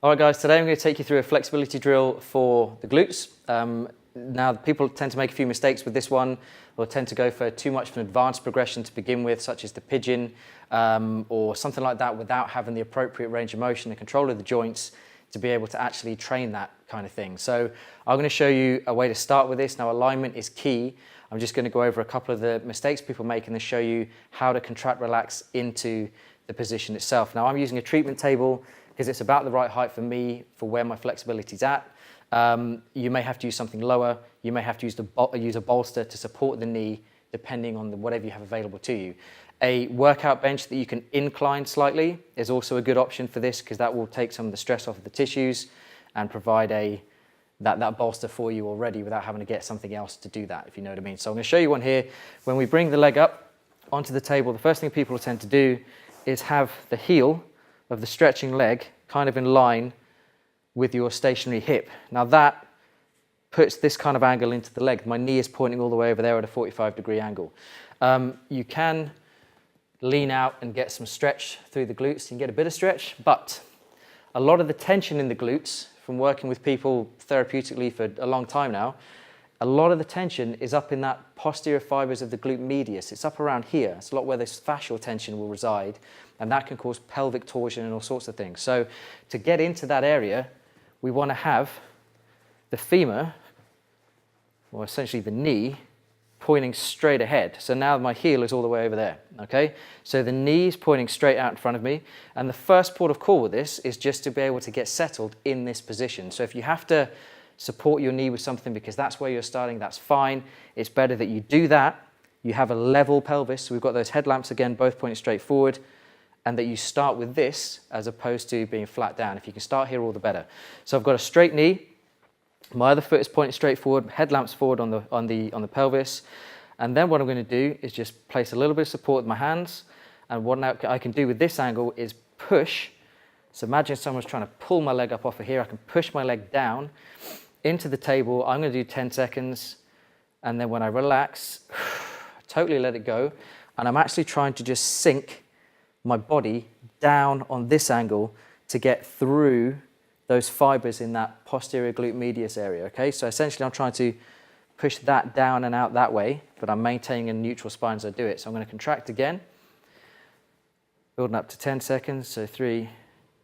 All right, guys, today I'm going to take you through a flexibility drill for the glutes. Now, people tend to make a few mistakes with this one, or tend to go for too much of an advanced progression to begin with, such as the pigeon, or something like that, without having the appropriate range of motion and control of the joints to be able to actually train that kind of thing. So I'm going to show you a way to start with this. Now, alignment is key. I'm just going to go over a couple of the mistakes people make and then show you how to contract, relax into the position itself. Now, I'm using a treatment table because it's about the right height for me for where my flexibility is at. You may have to use something lower. You may have to use a bolster to support the knee, depending on whatever you have available to you. A workout bench that you can incline slightly is also a good option for this, because that will take some of the stress off of the tissues and provide that bolster for you already without having to get something else to do that, if you know what I mean. So I'm going to show you one here. When we bring the leg up onto the table, the first thing people tend to do is have the heel of the stretching leg kind of in line with your stationary hip. Now that puts this kind of angle into the leg. My knee is pointing all the way over there at a 45-degree angle. You can lean out and get some stretch through the glutes. You can get a bit of stretch, but a lot of the tension in the glutes, from working with people therapeutically for a long time now, a lot of the tension is up in that posterior fibers of the glute medius. It's up around here. It's a lot where this fascial tension will reside, and that can cause pelvic torsion and all sorts of things. So to get into that area, we want to have the femur, or essentially the knee, pointing straight ahead. So now my heel is all the way over there, okay? So the knee is pointing straight out in front of me, and the first port of call with this is just to be able to get settled in this position. So if you have to support your knee with something because that's where you're starting, that's fine. It's better that you do that. You have a level pelvis, so we've got those headlamps again, both pointing straight forward, and that you start with this as opposed to being flat down. If you can start here, all the better. So I've got a straight knee. My other foot is pointing straight forward, headlamps forward on the pelvis. And then what I'm going to do is just place a little bit of support with my hands. And what I can do with this angle is push. So imagine someone's trying to pull my leg up off of here. I can push my leg down into the table. I'm going to do 10 seconds. And then when I relax, totally let it go. And I'm actually trying to just sink my body down on this angle to get through those fibers in that posterior glute medius area, okay? So essentially I'm trying to push that down and out that way, but I'm maintaining a neutral spine as I do it. So I'm going to contract again, building up to 10 seconds. So 3,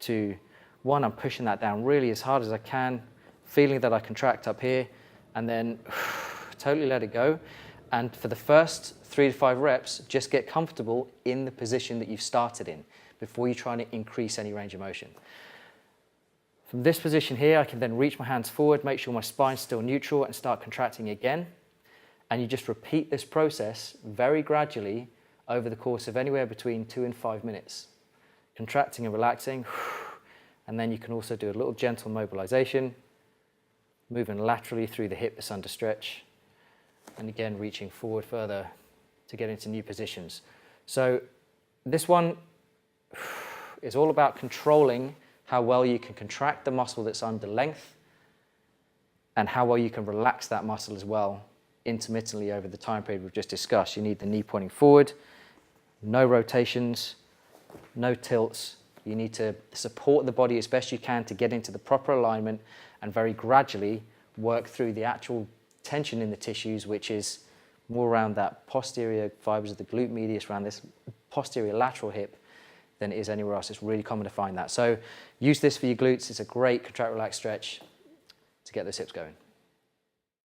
2, 1. I'm pushing that down really as hard as I can, feeling that I contract up here, and then totally let it go. And for the first 3 to 5 reps, just get comfortable in the position that you've started in before you try to increase any range of motion. From this position here, I can then reach my hands forward, make sure my spine's still neutral, and start contracting again. And you just repeat this process very gradually over the course of anywhere between 2 and 5 minutes. Contracting and relaxing, and then you can also do a little gentle mobilization, moving laterally through the hip that's under stretch, and again reaching forward further to get into new positions. So this one is all about controlling how well you can contract the muscle that's under length and how well you can relax that muscle as well intermittently over the time period we've just discussed. You need the knee pointing forward, no rotations, no tilts. You need to support the body as best you can to get into the proper alignment and very gradually work through the actual tension in the tissues, which is more around that posterior fibers of the glute medius, around this posterior lateral hip, than it is anywhere else. It's really common to find that. So use this for your glutes. It's a great contract, relax stretch to get those hips going.